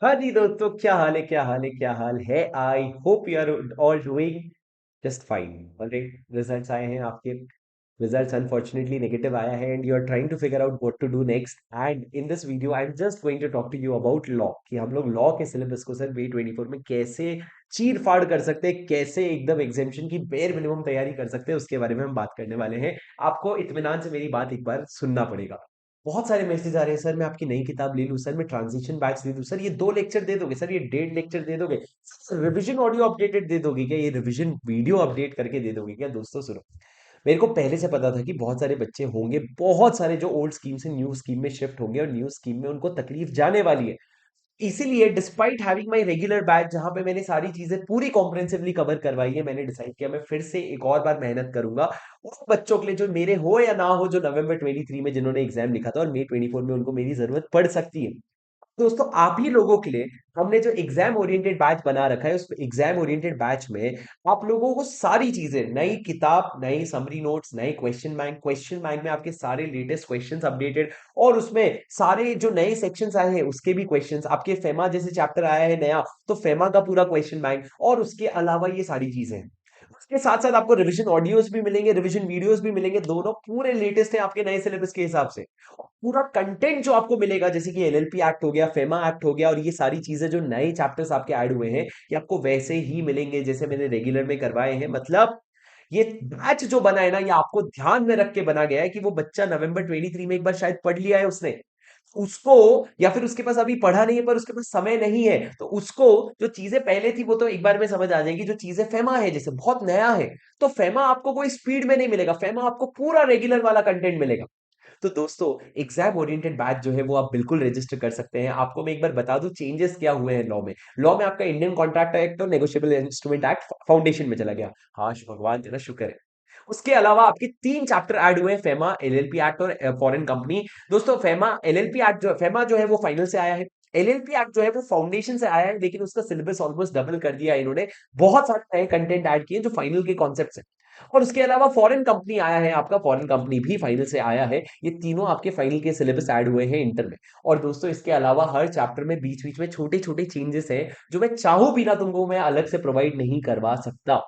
हाँ जी दोस्तों, क्या हाल है, क्या हाल है, क्या हाल है। I hope you are all doing just fine. Alright, results आए हैं आपके। रिजल्ट्स अनफॉर्चुनेटली नेगेटिव आया है and you are trying to figure out what to do next. And in this video I am just going to talk to you about law, कि हम लोग law के syllabus को सर Way 24 में कैसे चीर फाड़ कर सकते हैं, कैसे एकदम एग्जामिनेशन की बेर मिनिमम तैयारी कर सकते हैं, उसके बारे में हम बात करने वाले हैं। आपको इत्मीनान से मेरी बात एक बार सुनना पड़ेगा। बहुत सारे मैसेज आ रहे हैं, सर मैं आपकी नई किताब ले लूं, सर मैं ट्रांजिशन बैच दे दूं, सर ये 2 लेक्चर दे दोगे, सर ये 1.5 लेक्चर दे दोगे, सर रिवीजन ऑडियो अपडेटेड दे दोगे क्या, ये रिवीजन वीडियो अपडेट करके दे दोगे क्या। दोस्तों सुनो, मेरे को पहले से पता था कि बहुत सारे बच्चे होंगे, बहुत सारे जो ओल्ड स्कीम से न्यू स्कीम में शिफ्ट होंगे और न्यू स्कीम में उनको तकलीफ जाने वाली है। इसीलिए despite having my regular batch, जहां पे मैंने सारी चीजें पूरी कॉम्प्रिहेंसिवली कवर करवाई है, मैंने डिसाइड किया मैं फिर से एक और बार मेहनत करूंगा उन बच्चों के लिए जो मेरे हो या ना हो, जो November 23 में जिन्होंने एग्जाम लिखा था और May 24 में उनको मेरी जरूरत पड़ सकती है। दोस्तों आप ही लोगों के लिए हमने जो एग्जाम ओरिएंटेड बैच बना रखा है, उस एग्जाम ओरिएंटेड बैच में आप लोगों को सारी चीजें, नई किताब, नई समरी नोट्स, नए क्वेश्चन बैंक में आपके सारे लेटेस्ट क्वेश्चंस अपडेटेड, और उसमें सारे जो नए सेक्शंस आए हैं उसके भी क्वेश्चंस, आपके फेमा जैसे चैप्टर आया है नया, तो फेमा का पूरा क्वेश्चन बैंक, और उसके अलावा ये सारी चीजें हैं। उसके साथ साथ आपको रिवीजन ऑडियोज भी मिलेंगे, रिवीजन वीडियोस भी मिलेंगे, दोनों पूरे लेटेस्ट है आपके नए सिलेबस के हिसाब से। पूरा कंटेंट जो आपको मिलेगा, जैसे कि एलएलपी एक्ट हो गया, फेमा एक्ट हो गया, और ये सारी चीजें जो नए चैप्टर्स आपके ऐड हुए हैं, ये आपको वैसे ही मिलेंगे जैसे मैंने रेगुलर में करवाए हैं। मतलब ये बैच जो बना है ना, ये आपको ध्यान में रख के बना गया है कि वो बच्चा November 23 में एक बार शायद पढ़ लिया है उसने, उसको, या फिर उसके पास अभी पढ़ा नहीं है पर उसके पास समय नहीं है, तो उसको जो चीजें पहले थी वो तो एक बार में समझ आ जाएगी। जो चीजें फेमा है, जैसे बहुत नया है, तो फेमा आपको कोई स्पीड में नहीं मिलेगा, फेमा आपको पूरा रेगुलर वाला कंटेंट मिलेगा। तो दोस्तों एग्जाम ओरिएंटेड बैच जो है वो आप बिल्कुल रजिस्टर कर सकते हैं। आपको मैं एक बार बता दूं चेंजेस क्या हुए हैं लॉ में। लॉ में आपका इंडियन कॉन्ट्रैक्ट एक्ट और नेगोशिएबल इंस्ट्रूमेंट एक्ट फाउंडेशन में चला गया। हाँ भगवान तेरा शुक्र है। उसके अलावा आपके 3 चैप्टर ऐड हुए हैं, फेमा, एलएलपी एक्ट और फॉरेन कंपनी। दोस्तों फेमा एलएलपी एक्ट जो, फेमा जो है वो फाइनल से आया है, एलएलपी एक्ट जो है वो फाउंडेशन से आया है, लेकिन उसका सिलेबस ऑलमोस्ट डबल कर दिया है इन्होंने। बहुत सारे नए कंटेंट ऐड किए जो फाइनल के कॉन्सेप्ट है। और उसके अलावा फॉरेन कंपनी आया है, आपका फॉरेन कंपनी भी फाइनल से आया है। ये तीनों आपके फाइनल के सिलेबस ऐड हुए हैं इंटर में। और दोस्तों इसके अलावा हर चैप्टर में बीच बीच में छोटे छोटे चेंजेस हैं, जो मैं चाहूं भी ना तुमको मैं अलग से प्रोवाइड नहीं करवा सकता।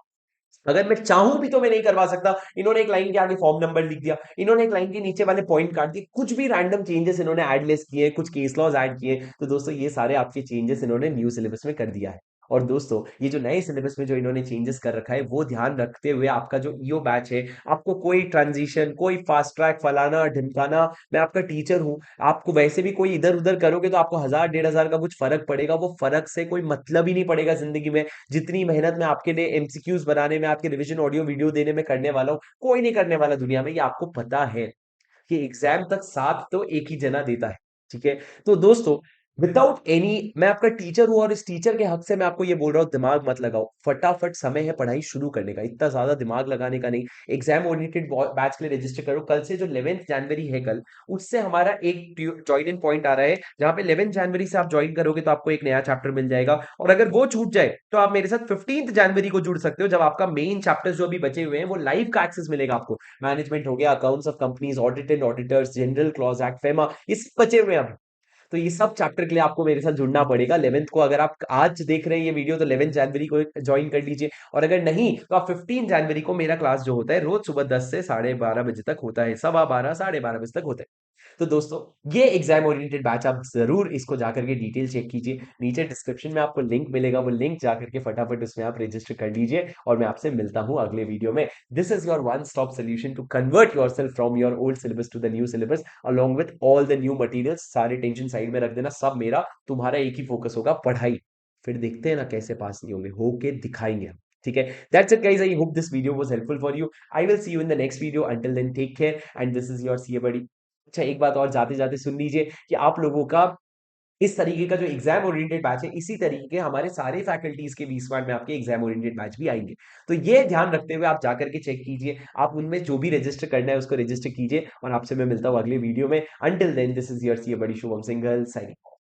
अगर मैं चाहूं भी तो मैं नहीं करवा सकता। इन्होंने एक लाइन के आगे फॉर्म नंबर लिख दिया, इन्होंने एक लाइन के नीचे वाले पॉइंट काट दिए, कुछ भी रैंडम चेंजेस इन्होंने ऐड लेस किए, कुछ केस लॉज ऐड किए, तो दोस्तों ये सारे आपके चेंजेस इन्होंने न्यू सिलेबस में कर दिया है। और दोस्तों ये जो नए सिलेबस में जो इन्होंने चेंजेस कर रखा है, वो ध्यान रखते हुए आपका जो ईओ बैच है, आपको कोई ट्रांजिशन, कोई फास्ट ट्रैक, फलाना ढिमकाना, मैं आपका टीचर हूं, आपको वैसे भी कोई इधर उधर करोगे तो आपको 1000 1500 का कुछ फर्क पड़ेगा, वो फर्क से कोई मतलब ही नहीं पड़ेगा जिंदगी में। जितनी मेहनत मैं आपके लिए एमसीक्यूज बनाने में, आपके रिवीजन ऑडियो वीडियो देने में करने वाला हूँ, कोई नहीं करने वाला दुनिया में। ये आपको पता है कि एग्जाम तक साथ तो एक ही जना देता है। ठीक है, तो दोस्तों विदाउट एनी, मैं आपका टीचर हूं और इस टीचर के हक से मैं आपको ये बोल रहा हूं, दिमाग मत लगाओ, फटाफट समय है पढ़ाई शुरू करने का, इतना ज्यादा दिमाग लगाने का नहीं। एग्जाम ओरिएंटेड बैच के लिए रजिस्टर करो। कल से जो 11 जनवरी है कल, उससे हमारा एक ज्वाइन इन पॉइंट आ रहा है, जहां पे 11 जनवरी से आप ज्वाइन करोगे तो आपको एक नया चैप्टर मिल जाएगा। और अगर वो छूट जाए तो आप मेरे साथ 15 जनवरी को जुड़ सकते हो, जब आपका मेन चैप्टर्स जो अभी बचे हुए हैं वो लाइव का एक्सेस मिलेगा आपको। मैनेजमेंट हो गया, accounts of companies, audit and auditors, general clause act, FEMA, ये सब बचे हुए हैं अभी। तो ये सब चैप्टर के लिए आपको मेरे साथ जुड़ना पड़ेगा 11th को। अगर आप आज देख रहे हैं ये वीडियो तो 11 जनवरी को ज्वाइन कर लीजिए, और अगर नहीं तो आप 15 जनवरी को, मेरा क्लास जो होता है रोज सुबह 10 से 12:30 बजे तक होता है, 12:15 12:30 बजे तक होता है। तो दोस्तों ये एग्जाम ओरिएंटेड बैच आप जरूर इसको जाकर के डिटेल चेक कीजिए, नीचे डिस्क्रिप्शन में आपको लिंक मिलेगा, वो लिंक जाकर के फटाफट उसमें आप रजिस्टर कर लीजिए। और मैं आपसे मिलता हूं अगले वीडियो में। This is your one stop solution to convert yourself from your old syllabus to the new syllabus, along with all the new materials. सारे टेंशन साइड में रख देना, सब मेरा, तुम्हारा एक ही फोकस होगा, पढ़ाई। फिर देखते हैं ना कैसे पास नहीं होंगे, होके दिखाएंगे हम। ठीक है, that's it guys, I hope this video was helpful for you. I will see you in the next video, until then take care and this is your C buddy. अच्छा एक बात और जाते जाते सुन लीजिए, कि आप लोगों का इस तरीके का जो एग्जाम ओरिएंटेड बैच है, इसी तरीके के हमारे सारे फैकल्टीज के 20 में आपके एग्जाम ओरिएंटेड बैच भी आएंगे। तो ये ध्यान रखते हुए आप जाकर के चेक कीजिए, आप उनमें जो भी रजिस्टर करना है उसको रजिस्टर कीजिए। और आपसे मैं मिलता हूँ अगले वीडियो में। Until then this is your C buddy Shubham Singhal signing.